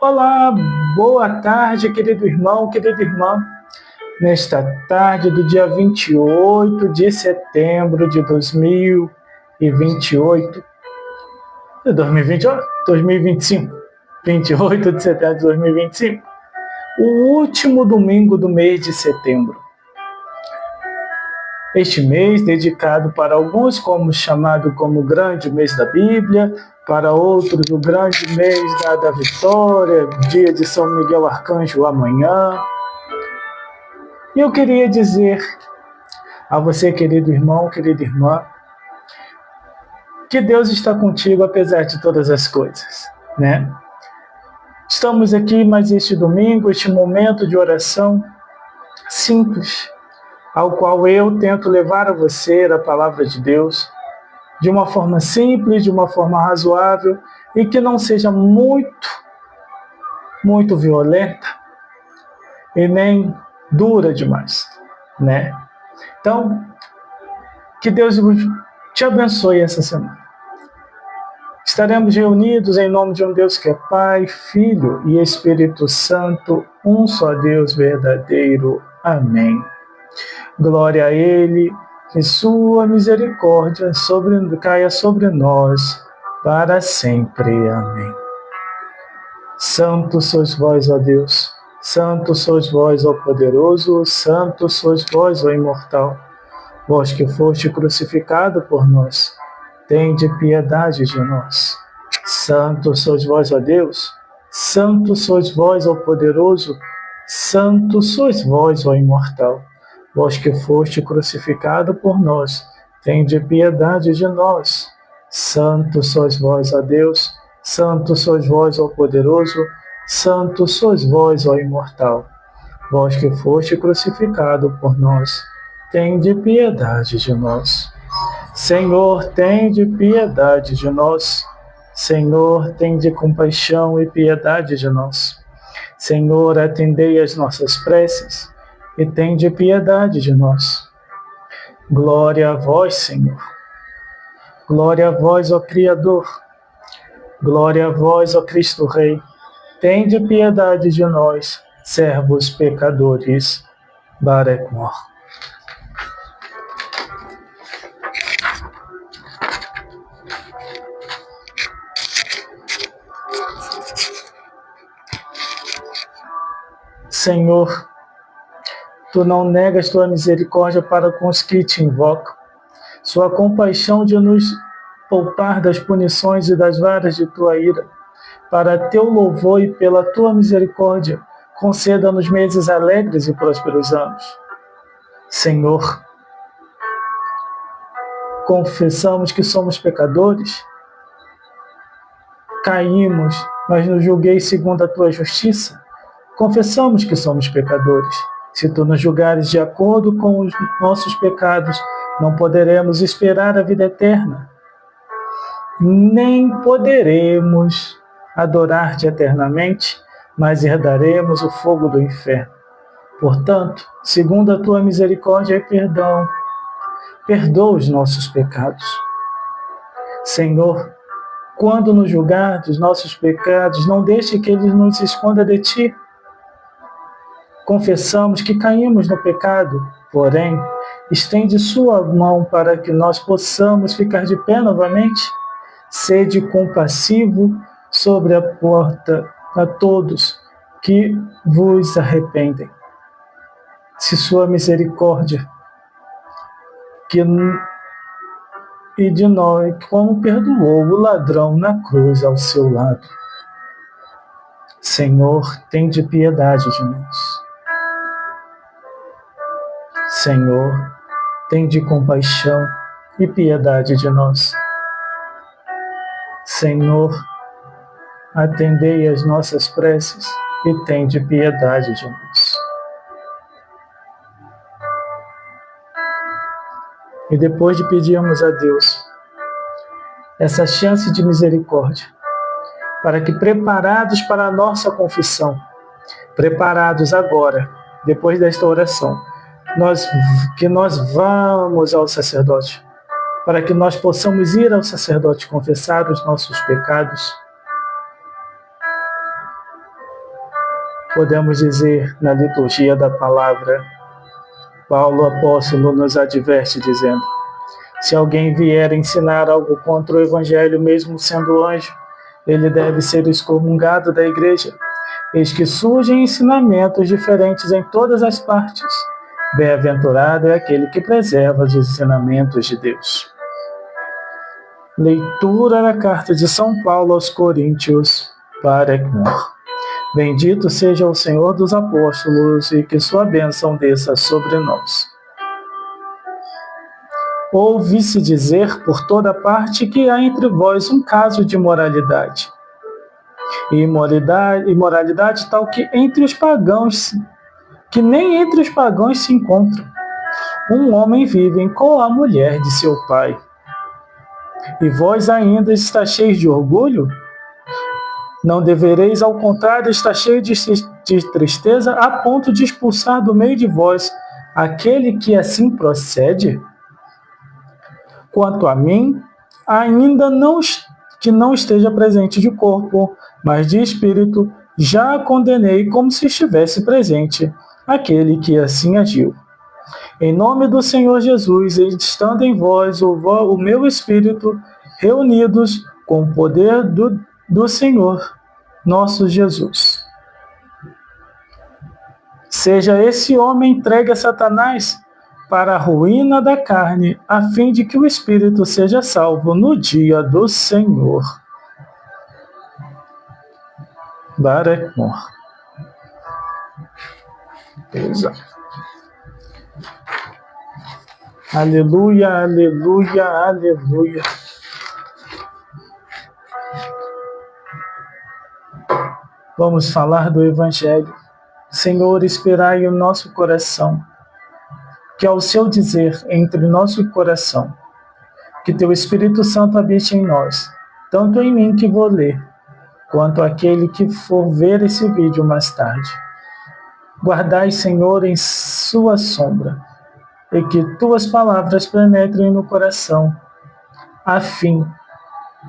Olá, boa tarde, querido irmão, querida irmã. Nesta tarde do dia 28 de setembro de 2028, de 2025, 28 de setembro de 2025, o último domingo do mês de setembro. Este mês, dedicado para alguns chamado como o grande mês da Bíblia, para outros o grande mês da vitória, dia de São Miguel Arcanjo amanhã. E eu queria dizer a você, querido irmão, querida irmã, que Deus está contigo apesar de todas as coisas, né? Estamos aqui mais este domingo, este momento de oração simples, ao qual eu tento levar a você a palavra de Deus de uma forma simples, de uma forma razoável e que não seja muito violenta e nem dura demais, né? Então, que Deus te abençoe essa semana. Estaremos reunidos em nome de um Deus que é Pai, Filho e Espírito Santo, um só Deus verdadeiro. Amém. Glória a Ele, que sua misericórdia caia sobre nós, para sempre. Amém. Santo sois vós, ó Deus, santo sois vós, ó poderoso, santo sois vós, ó imortal, vós que foste crucificado por nós, tende piedade de nós. Santo sois vós, ó Deus, santo sois vós, ó poderoso, santo sois vós, ó imortal, vós que foste crucificado por nós, tende piedade de nós. Santo sois vós, ó Deus, santo sois vós, ó poderoso, santo sois vós, ó imortal, vós que foste crucificado por nós, tende piedade de nós. Senhor, tende piedade de nós. Senhor, tende compaixão e piedade de nós. Senhor, atendei as nossas preces e tende piedade de nós. Glória a vós, Senhor. Glória a vós, ó Criador. Glória a vós, ó Cristo Rei. Tende piedade de nós, servos pecadores. Barecmor. Senhor, Tu não negas Tua misericórdia para com os que Te invocam. Sua compaixão de nos poupar das punições e das varas de Tua ira. Para Teu louvor e pela Tua misericórdia, conceda-nos meses alegres e prósperos anos. Senhor, confessamos que somos pecadores, caímos, mas nos julgueis segundo a Tua justiça. Confessamos que somos pecadores. Se Tu nos julgares de acordo com os nossos pecados, não poderemos esperar a vida eterna, nem poderemos adorar-Te eternamente, mas herdaremos o fogo do inferno. Portanto, segundo a Tua misericórdia e perdão, perdoa os nossos pecados. Senhor, quando nos julgar dos nossos pecados, não deixe que Ele nos esconda de Ti. Confessamos que caímos no pecado, porém, estende Sua mão para que nós possamos ficar de pé novamente. Sede compassivo sobre a porta a todos que vos arrependem. Se Sua misericórdia e de nós, como perdoou o ladrão na cruz ao seu lado. Senhor, tende piedade de nós. Senhor, tende compaixão e piedade de nós. Senhor, atendei as nossas preces e tende piedade de nós. E depois de pedirmos a Deus essa chance de misericórdia, para que preparados para a nossa confissão, preparados agora, depois desta oração, nós vamos ao sacerdote, para que nós possamos ir ao sacerdote confessar os nossos pecados, podemos dizer na liturgia da palavra, Paulo apóstolo nos adverte dizendo: se alguém vier ensinar algo contra o evangelho, mesmo sendo anjo, ele deve ser excomungado da igreja. Eis que surgem ensinamentos diferentes em todas as partes. Bem-aventurado é aquele que preserva os ensinamentos de Deus. Leitura da carta de São Paulo aos Coríntios, Parecmor. Bendito seja o Senhor dos apóstolos e que sua bênção desça sobre nós. Ouve-se dizer por toda parte que há entre vós um caso de imoralidade. Imoralidade tal que entre os pagãos, que nem entre os pagãos se encontram. Um homem vive com a mulher de seu pai. E vós ainda estáis cheios de orgulho? Não devereis, ao contrário, estar cheio de tristeza, a ponto de expulsar do meio de vós aquele que assim procede? Quanto a mim, ainda que não esteja presente de corpo, mas de espírito, já condenei como se estivesse presente aquele que assim agiu. Em nome do Senhor Jesus, estando em vós o meu espírito, reunidos com o poder do Senhor, nosso Jesus. Seja esse homem entregue a Satanás para a ruína da carne, a fim de que o espírito seja salvo no dia do Senhor. Parecmor. Aleluia, aleluia, aleluia. Vamos falar do Evangelho. Senhor, inspirai o nosso coração, que ao seu dizer entre nosso coração, que teu Espírito Santo habite em nós, tanto em mim que vou ler, quanto aquele que for ver esse vídeo mais tarde. Guardai, Senhor, em sua sombra, e que tuas palavras penetrem no coração, a fim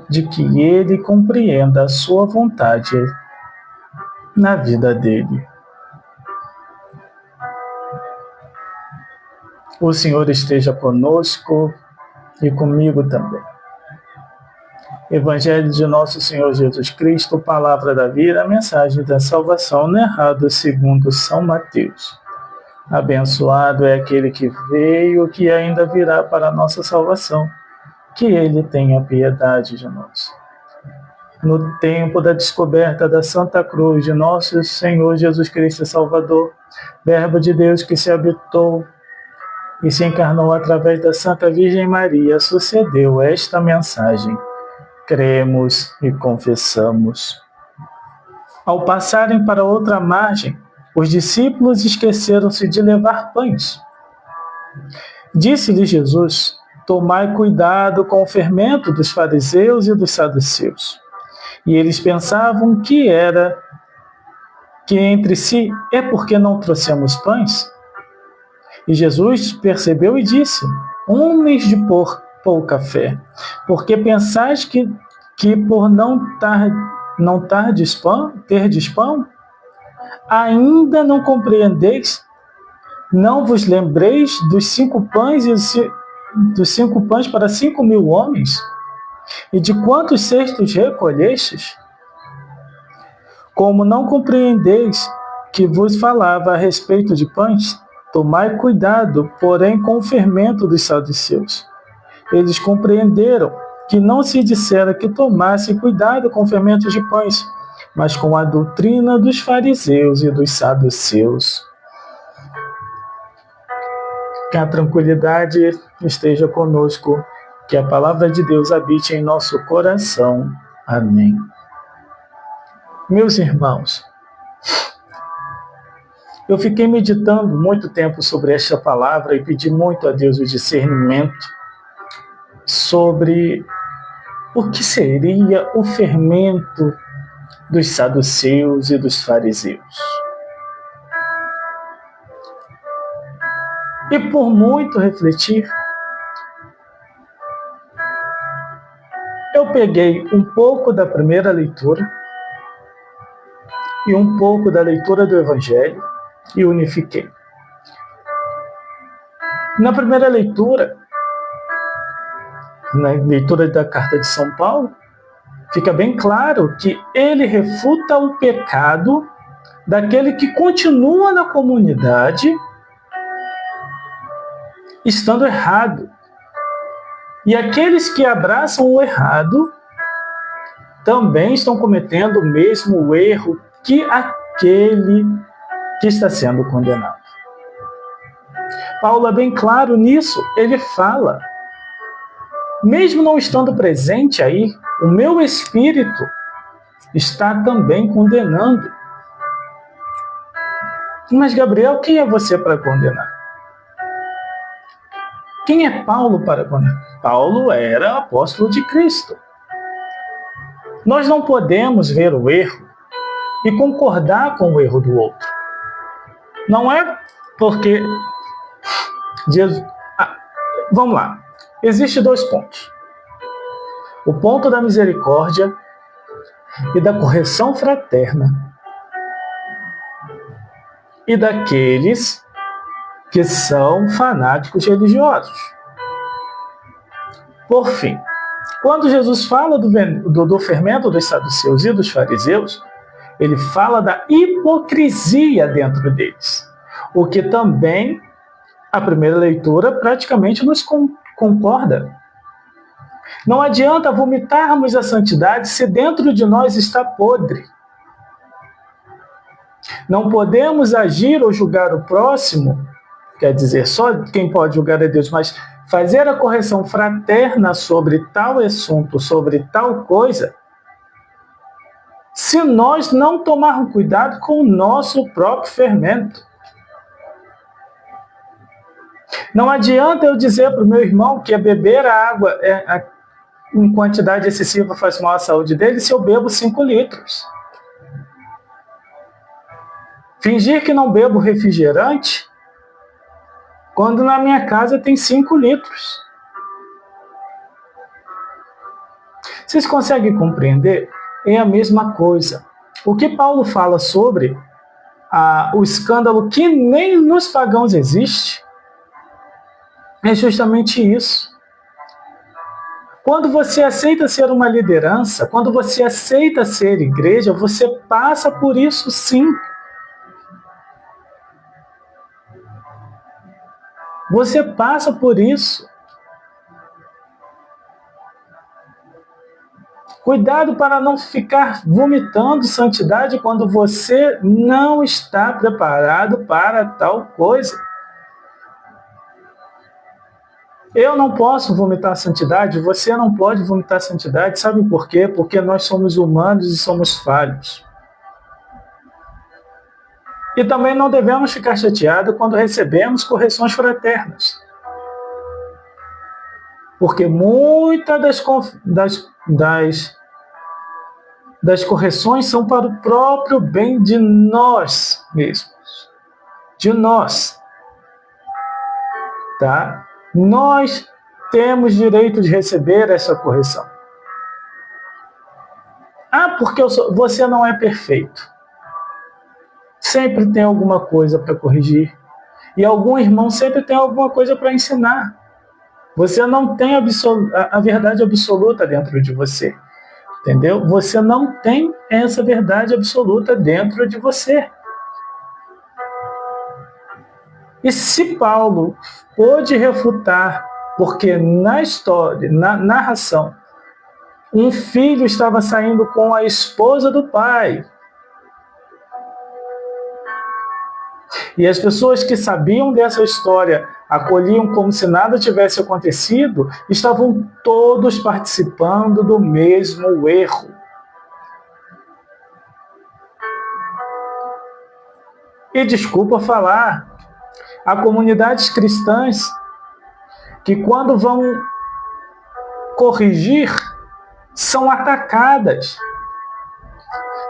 de que ele compreenda a sua vontade na vida dele. O Senhor esteja conosco e comigo também. Evangelho de nosso Senhor Jesus Cristo, palavra da vida, a mensagem da salvação, narrado segundo São Mateus. Abençoado é aquele que veio, que ainda virá para a nossa salvação, que ele tenha piedade de nós. No tempo da descoberta da Santa Cruz de nosso Senhor Jesus Cristo Salvador, Verbo de Deus que se habitou e se encarnou através da Santa Virgem Maria, sucedeu esta mensagem. Cremos e confessamos. Ao passarem para outra margem, os discípulos esqueceram-se de levar pães. Disse-lhe Jesus: tomai cuidado com o fermento dos fariseus e dos saduceus. E eles pensavam que entre si, é porque não trouxemos pães? E Jesus percebeu e disse: homens de pouca fé, porque pensais que por terdes pão, ainda não compreendeis? Não vos lembreis dos 5 pães para 5.000 homens? E de quantos cestos recolhestes? Como não compreendeis que vos falava a respeito de pães? Tomai cuidado, porém, com o fermento dos saduceus. Eles compreenderam que não se dissera que tomasse cuidado com o fermento de pães, mas com a doutrina dos fariseus e dos saduceus. Que a tranquilidade esteja conosco, que a palavra de Deus habite em nosso coração. Amém. Meus irmãos, eu fiquei meditando muito tempo sobre esta palavra e pedi muito a Deus o discernimento sobre o que seria o fermento dos saduceus e dos fariseus. E por muito refletir, eu peguei um pouco da primeira leitura e um pouco da leitura do Evangelho e unifiquei. Na primeira leitura, na leitura da carta de São Paulo, fica bem claro que ele refuta o pecado daquele que continua na comunidade estando errado. E aqueles que abraçam o errado também estão cometendo o mesmo erro que aquele que está sendo condenado. Paulo é bem claro nisso. Ele fala, mesmo não estando presente aí, o meu espírito está também condenando. Mas, Gabriel, quem é você para condenar? Quem é Paulo para condenar? Paulo era apóstolo de Cristo. Nós não podemos ver o erro e concordar com o erro do outro. Não é porque Jesus... vamos lá. Existem dois pontos. O ponto da misericórdia e da correção fraterna. E daqueles que são fanáticos religiosos. Por fim, quando Jesus fala do fermento dos saduceus e dos fariseus, ele fala da hipocrisia dentro deles. O que também a primeira leitura praticamente nos concorda. Não adianta vomitarmos a santidade se dentro de nós está podre. Não podemos agir ou julgar o próximo, quer dizer, só quem pode julgar é Deus, mas fazer a correção fraterna sobre tal assunto, sobre tal coisa, se nós não tomarmos cuidado com o nosso próprio fermento. Não adianta eu dizer para o meu irmão que beber a água em quantidade excessiva faz mal à saúde dele se eu bebo 5 litros. Fingir que não bebo refrigerante quando na minha casa tem 5 litros. Vocês conseguem compreender? É a mesma coisa. O que Paulo fala sobre o escândalo que nem nos pagãos existe é justamente isso. Quando você aceita ser uma liderança, quando você aceita ser igreja, você passa por isso sim. Você passa por isso. Cuidado para não ficar vomitando santidade quando você não está preparado para tal coisa. Eu não posso vomitar santidade, você não pode vomitar santidade. Sabe por quê? Porque nós somos humanos e somos falhos. E também não devemos ficar chateados quando recebemos correções fraternas. Porque muitas das correções são para o próprio bem de nós mesmos. De nós. Tá? Nós temos direito de receber essa correção. Porque você não é perfeito. Sempre tem alguma coisa para corrigir. E algum irmão sempre tem alguma coisa para ensinar. Você não tem a verdade absoluta dentro de você. Entendeu? Você não tem essa verdade absoluta dentro de você. E se Paulo pôde refutar, porque na história, na narração, um filho estava saindo com a esposa do pai, e as pessoas que sabiam dessa história acolhiam como se nada tivesse acontecido, estavam todos participando do mesmo erro. E desculpa falar, há comunidades cristãs que quando vão corrigir, são atacadas.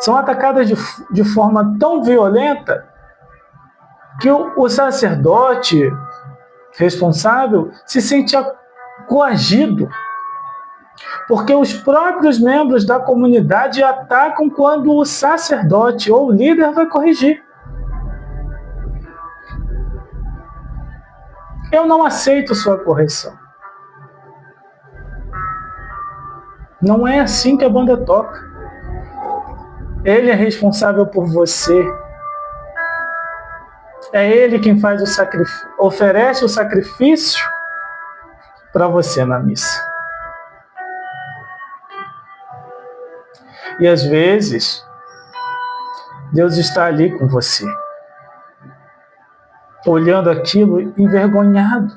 São atacadas de forma tão violenta que o sacerdote responsável se sente coagido. porque os próprios membros da comunidade atacam quando o sacerdote ou o líder vai corrigir. Eu não aceito sua correção. Não é assim que a banda toca. Ele é responsável por você. É ele quem faz o sacrifício, oferece o sacrifício para você na missa. E às vezes, Deus está ali com você, olhando aquilo envergonhado,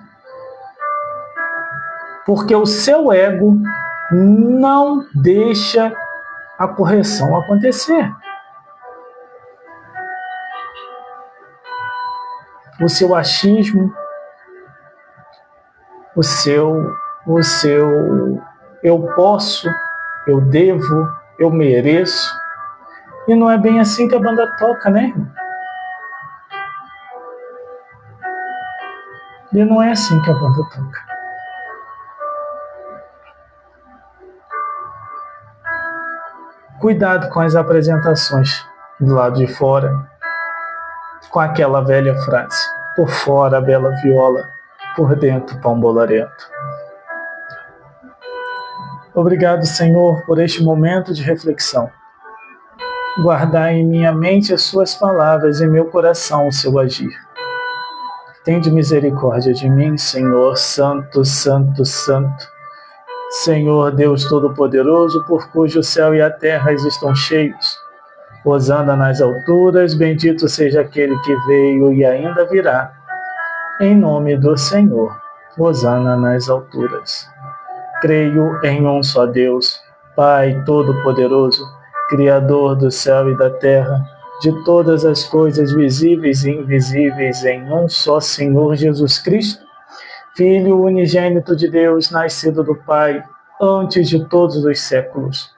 porque o seu ego não deixa a correção acontecer. O seu achismo, o seu eu posso, eu devo, eu mereço. E não é bem assim que a banda toca, né, irmão? E não é assim que a banda toca. Cuidado com as apresentações do lado de fora, com aquela velha frase: por fora a bela viola, por dentro pão bolarento. Obrigado, Senhor, por este momento de reflexão. Guardar em minha mente as suas palavras e em meu coração o seu agir. Tende misericórdia de mim, Senhor, Santo, Santo, Santo. Senhor Deus Todo-Poderoso, por cujo céu e a terra estão cheios. Hosana nas alturas, bendito seja aquele que veio e ainda virá. Em nome do Senhor, hosana nas alturas. Creio em um só Deus, Pai Todo-Poderoso, Criador do céu e da terra, de todas as coisas visíveis e invisíveis, em um só Senhor Jesus Cristo, Filho unigênito de Deus, nascido do Pai, antes de todos os séculos.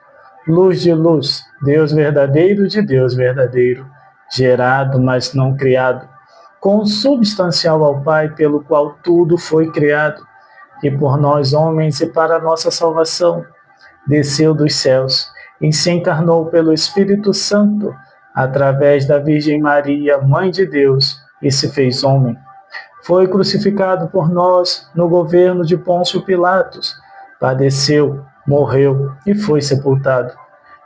Luz de luz, Deus verdadeiro de Deus verdadeiro, gerado, mas não criado, consubstancial ao Pai, pelo qual tudo foi criado, e por nós homens e para nossa salvação, desceu dos céus e se encarnou pelo Espírito Santo, através da Virgem Maria, Mãe de Deus, e se fez homem. Foi crucificado por nós no governo de Pôncio Pilatos, padeceu, morreu e foi sepultado.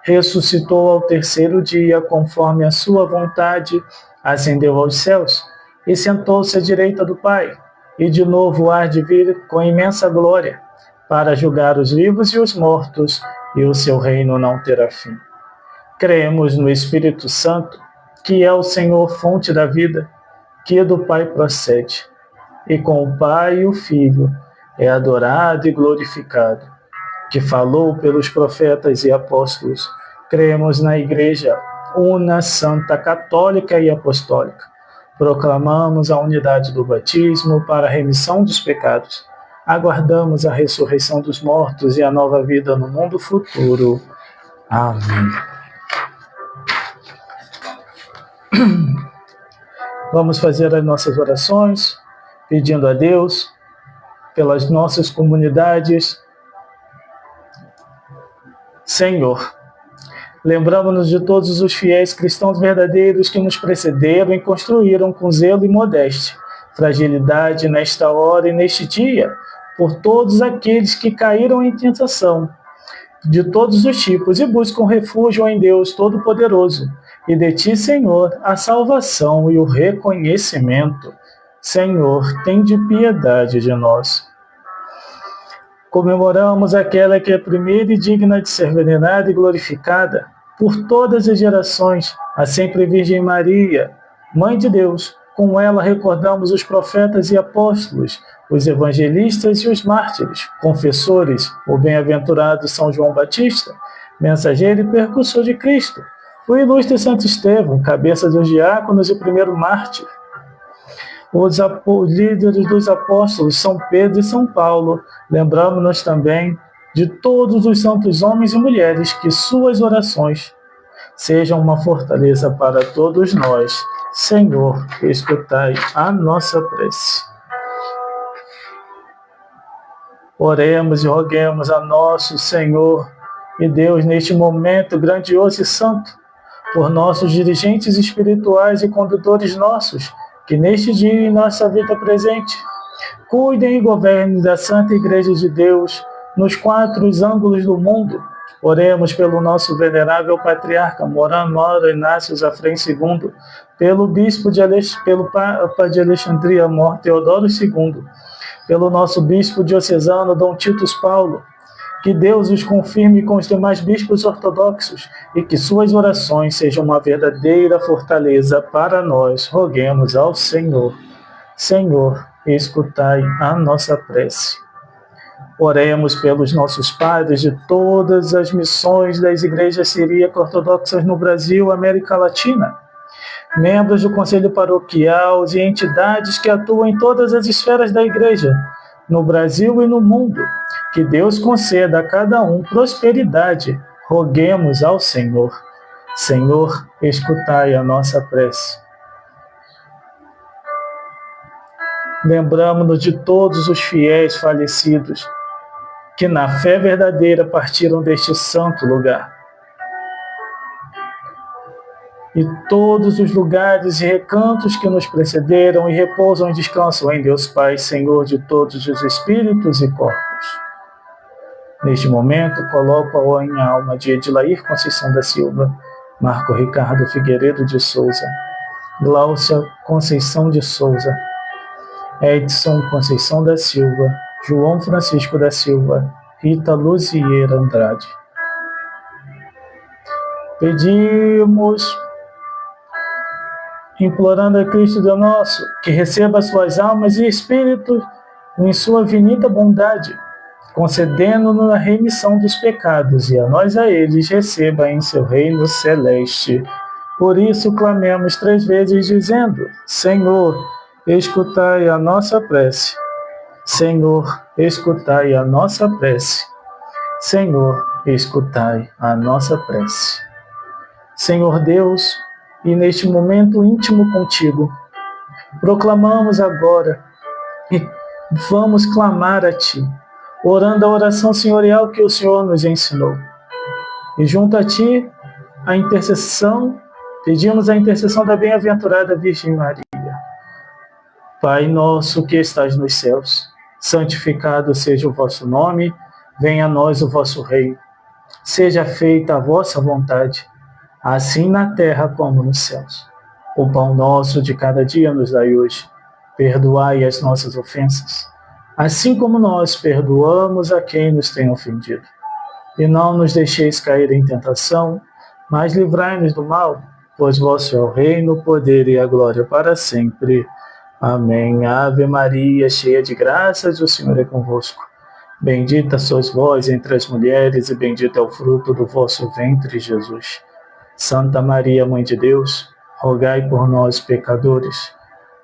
Ressuscitou ao terceiro dia, conforme a sua vontade, ascendeu aos céus e sentou-se à direita do Pai, e de novo há de vir com imensa glória, para julgar os vivos e os mortos, e o seu reino não terá fim. Cremos no Espírito Santo, que é o Senhor, fonte da vida, que do Pai procede, e com o Pai e o Filho é adorado e glorificado, que falou pelos profetas e apóstolos. Cremos na Igreja una, santa, católica e apostólica. Proclamamos a unidade do batismo para a remissão dos pecados. Aguardamos a ressurreição dos mortos e a nova vida no mundo futuro. Amém. Vamos fazer as nossas orações, pedindo a Deus pelas nossas comunidades. Senhor, lembramos-nos de todos os fiéis cristãos verdadeiros que nos precederam e construíram com zelo e modéstia, fragilidade nesta hora e neste dia, por todos aqueles que caíram em tentação, de todos os tipos, e buscam refúgio em Deus Todo-Poderoso, e de Ti, Senhor, a salvação e o reconhecimento. Senhor, tende piedade de nós. Comemoramos aquela que é primeira e digna de ser venerada e glorificada por todas as gerações, a sempre Virgem Maria, Mãe de Deus. Com ela recordamos os profetas e apóstolos, os evangelistas e os mártires, confessores, o bem-aventurado São João Batista, mensageiro e percussor de Cristo, o ilustre Santo Estevão, cabeça dos diáconos e primeiro mártir, os líderes dos apóstolos, São Pedro e São Paulo. Lembramos-nos também de todos os santos homens e mulheres, que suas orações sejam uma fortaleza para todos nós. Senhor, escutai a nossa prece. Oremos e roguemos a nosso Senhor e Deus neste momento grandioso e santo, por nossos dirigentes espirituais e condutores nossos, que neste dia em nossa vida presente, cuidem e governem da Santa Igreja de Deus nos 4 ângulos do mundo. Oremos pelo nosso venerável patriarca, Moro Inácio Zafrem II, pelo bispo pelo Papa de Alexandria, Mor Teodoro II, pelo nosso bispo diocesano, Dom Titus Paulo. Que Deus os confirme com os demais bispos ortodoxos e que suas orações sejam uma verdadeira fortaleza para nós. Roguemos ao Senhor. Senhor, escutai a nossa prece. Oremos pelos nossos padres de todas as missões das igrejas siríaco-ortodoxas no Brasil, América Latina, membros do Conselho Paroquial e entidades que atuam em todas as esferas da igreja, no Brasil e no mundo. Que Deus conceda a cada um prosperidade. Roguemos ao Senhor. Senhor, escutai a nossa prece. Lembramos-nos de todos os fiéis falecidos que na fé verdadeira partiram deste santo lugar. E todos os lugares e recantos que nos precederam e repousam e descansam em Deus Pai, Senhor de todos os espíritos e corpos. Neste momento, coloco em alma de Edilair Conceição da Silva, Marco Ricardo Figueiredo de Souza, Gláucia Conceição de Souza, Edson Conceição da Silva, João Francisco da Silva, Rita Luzieira Andrade. Pedimos, implorando a Cristo Deus nosso, que receba suas almas e espíritos em sua infinita bondade, concedendo-nos a remissão dos pecados, e a nós a eles receba em seu reino celeste. Por isso clamemos 3 vezes, dizendo: Senhor, escutai a nossa prece. Senhor, escutai a nossa prece. Senhor, escutai a nossa prece. Senhor Deus, e neste momento íntimo contigo, proclamamos agora e vamos clamar a Ti, orando a oração senhorial que o Senhor nos ensinou. E junto a Ti, a intercessão, pedimos a intercessão da bem-aventurada Virgem Maria. Pai nosso que estás nos céus, santificado seja o vosso nome, venha a nós o vosso reino. Seja feita a vossa vontade, assim na terra como nos céus. O pão nosso de cada dia nos dai hoje. Perdoai as nossas ofensas, assim como nós perdoamos a quem nos tem ofendido. E não nos deixeis cair em tentação, mas livrai-nos do mal, pois vosso é o reino, o poder e a glória para sempre. Amém. Ave Maria, cheia de graças, o Senhor é convosco. Bendita sois vós entre as mulheres, e bendito é o fruto do vosso ventre, Jesus. Santa Maria, Mãe de Deus, rogai por nós, pecadores,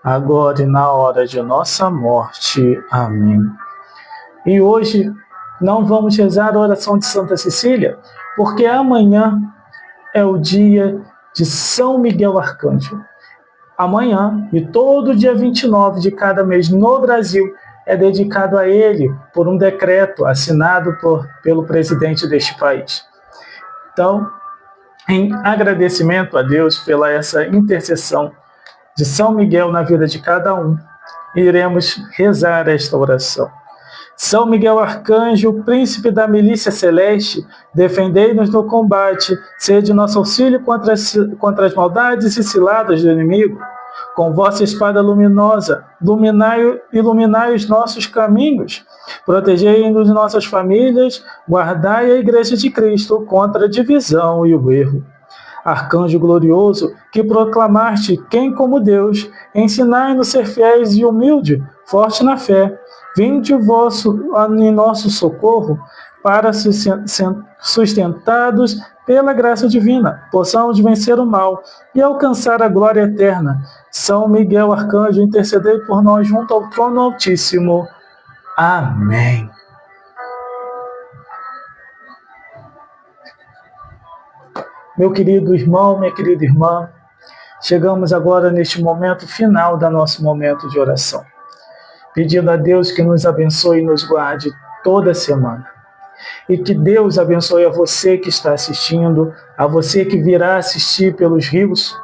agora e na hora de nossa morte. Amém. E hoje não vamos rezar a oração de Santa Cecília, porque amanhã é o dia de São Miguel Arcanjo. Amanhã e todo dia 29 de cada mês no Brasil é dedicado a ele por um decreto assinado pelo presidente deste país. Então, em agradecimento a Deus pela essa intercessão de São Miguel na vida de cada um, iremos rezar esta oração. São Miguel Arcanjo, príncipe da milícia celeste, defendei-nos no combate, sede nosso auxílio contra as maldades e ciladas do inimigo. Com vossa espada luminosa, iluminai os nossos caminhos, protegei-nos nossas famílias, guardai a Igreja de Cristo contra a divisão e o erro. Arcanjo glorioso, que proclamaste quem como Deus, ensinai-nos ser fiéis e humilde, forte na fé. Vinde em nosso socorro, para sustentados pela graça divina, possamos vencer o mal e alcançar a glória eterna. São Miguel Arcanjo, intercedei por nós junto ao trono altíssimo. Amém. Meu querido irmão, minha querida irmã, chegamos agora neste momento final do nosso momento de oração, pedindo a Deus que nos abençoe e nos guarde toda semana. E que Deus abençoe a você que está assistindo, a você que virá assistir pelos rios.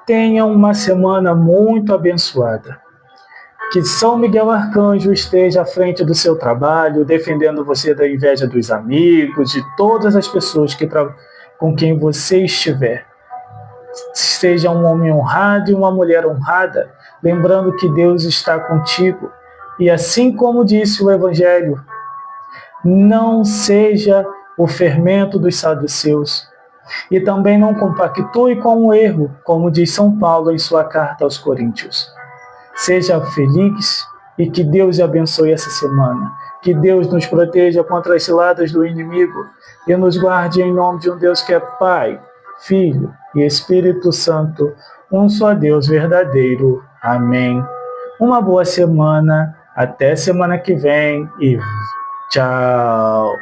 Tenha uma semana muito abençoada. Que São Miguel Arcanjo esteja à frente do seu trabalho, defendendo você da inveja dos amigos, de todas as pessoas com quem você estiver. Seja um homem honrado e uma mulher honrada, lembrando que Deus está contigo. E assim como disse o Evangelho, não seja o fermento dos saduceus. E também não compactue com o erro, como diz São Paulo em sua carta aos Coríntios. Seja feliz e que Deus abençoe essa semana. Que Deus nos proteja contra as ciladas do inimigo e nos guarde em nome de um Deus que é Pai, Filho e Espírito Santo, um só Deus verdadeiro. Amém. Uma boa semana, até semana que vem e tchau!